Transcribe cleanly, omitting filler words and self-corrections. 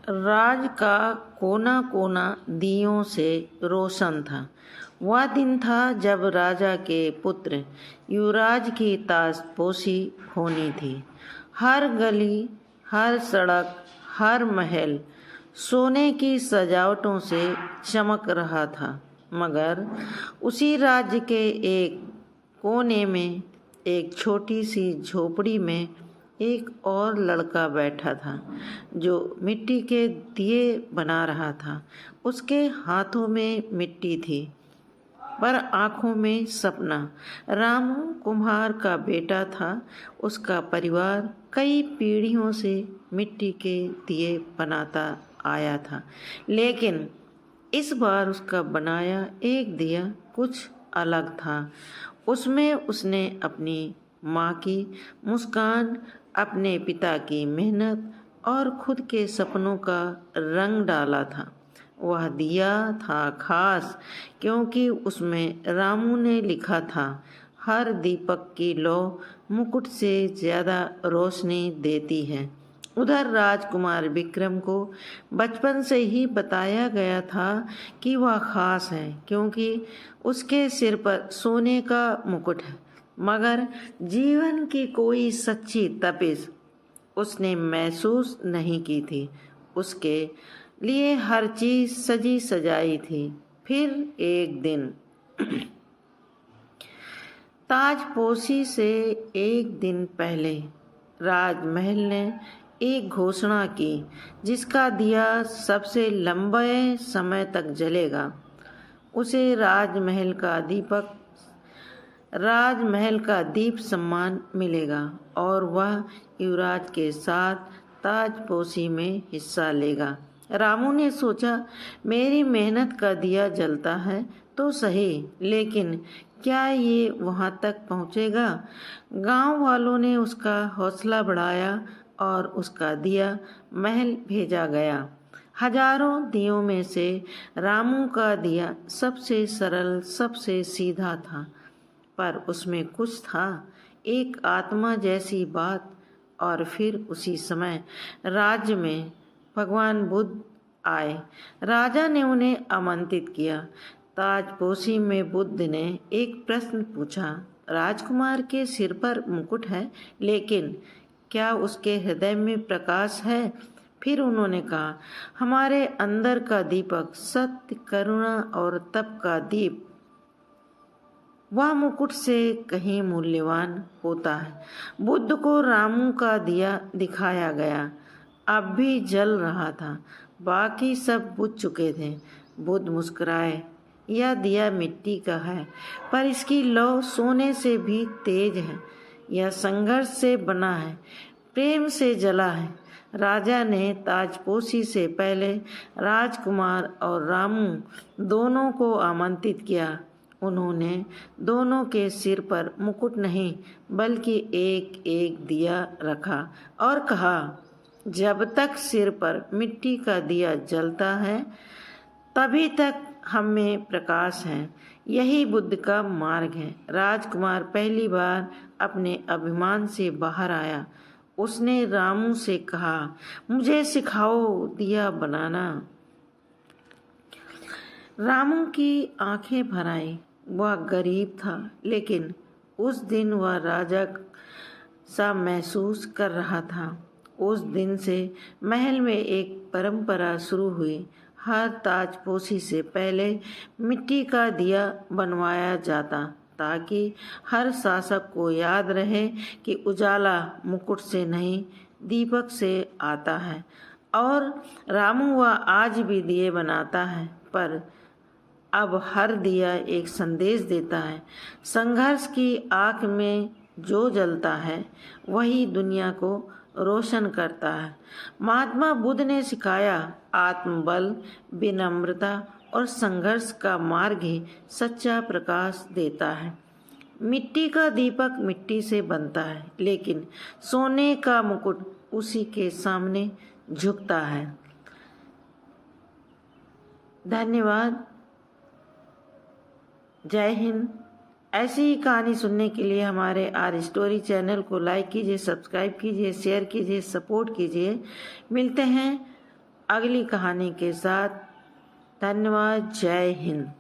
राज का कोना कोना दियों से रोशन था। वह दिन था जब राजा के पुत्र युवराज की ताजपोशी होनी थी। हर गली, हर सड़क, हर महल सोने की सजावटों से चमक रहा था। मगर उसी राज्य के एक कोने में, एक छोटी सी झोपड़ी में एक और लड़का बैठा था जो मिट्टी के दिए बना रहा था। उसके हाथों में मिट्टी थी पर आंखों में सपना। रामू कुम्हार का बेटा था। उसका परिवार कई पीढ़ियों से मिट्टी के दिए बनाता आया था, लेकिन इस बार उसका बनाया एक दिया कुछ अलग था। उसमें उसने अपनी माँ की मुस्कान, अपने पिता की मेहनत और खुद के सपनों का रंग डाला था। वह दिया था खास क्योंकि उसमें रामू ने लिखा था, हर दीपक की लौ मुकुट से ज़्यादा रोशनी देती है। उधर राजकुमार विक्रम को बचपन से ही बताया गया था कि वह खास है क्योंकि उसके सिर पर सोने का मुकुट है। मगर जीवन की कोई सच्ची तपिश उसने महसूस नहीं की थी। उसके लिए हर चीज सजी सजाई थी। फिर एक दिन ताजपोशी से एक दिन पहले राजमहल ने एक घोषणा की जिसका दिया सबसे लंबे समय तक जलेगा। उसे राजमहल का दीप सम्मान मिलेगा और वह युवराज के साथ ताजपोशी में हिस्सा लेगा। रामू ने सोचा, मेरी मेहनत का दिया जलता है तो सही, लेकिन क्या ये वहाँ तक पहुँचेगा? गांव वालों ने उसका हौसला बढ़ाया और उसका दिया महल भेजा गया। हजारों दियों में से रामू का दिया सबसे सरल, सबसे सीधा था, पर उसमें कुछ था, एक आत्मा जैसी बात। और फिर उसी समय राज्य में भगवान बुद्ध आए। राजा ने उन्हें आमंत्रित किया। ताजपोशी में बुद्ध ने एक प्रश्न पूछा, राजकुमार के सिर पर मुकुट है, लेकिन क्या उसके हृदय में प्रकाश है? फिर उन्होंने कहा, हमारे अंदर का दीपक सत्य, करुणा और तप का दीप वह मुकुट से कहीं मूल्यवान होता है। बुद्ध को रामू का दिया दिखाया गया। अब भी जल रहा था। बाकी सब बुझ चुके थे। बुद्ध मुस्कुराए, यह दिया मिट्टी का है, पर इसकी लौ सोने से भी तेज है। यह संघर्ष से बना है, प्रेम से जला है। राजा ने ताजपोशी से पहले राजकुमार और रामू दोनों को आमंत्रित किया। उन्होंने दोनों के सिर पर मुकुट नहीं बल्कि एक एक दिया रखा और कहा, जब तक सिर पर मिट्टी का दिया जलता है तभी तक हम में प्रकाश है। यही बुद्ध का मार्ग है। राजकुमार पहली बार अपने अभिमान से बाहर आया। उसने रामू से कहा, मुझे सिखाओ दिया बनाना। रामू की आंखें भर आईं। वह गरीब था, लेकिन उस दिन वह राजा सा महसूस कर रहा था। उस दिन से महल में एक परंपरा शुरू हुई। हर ताजपोशी से पहले मिट्टी का दिया बनवाया जाता ताकि हर शासक को याद रहे कि उजाला मुकुट से नहीं, दीपक से आता है। और रामू वह आज भी दिए बनाता है, पर अब हर दिया एक संदेश देता है। संघर्ष की आग में जो जलता है वही दुनिया को रोशन करता है। महात्मा बुद्ध ने सिखाया, आत्मबल, विनम्रता और संघर्ष का मार्ग ही सच्चा प्रकाश देता है। मिट्टी का दीपक मिट्टी से बनता है, लेकिन सोने का मुकुट उसी के सामने झुकता है। धन्यवाद। जय हिंद। ऐसी ही कहानी सुनने के लिए हमारे आर स्टोरी चैनल को लाइक कीजिए, सब्सक्राइब कीजिए, शेयर कीजिए, सपोर्ट कीजिए। मिलते हैं अगली कहानी के साथ। धन्यवाद। जय हिंद।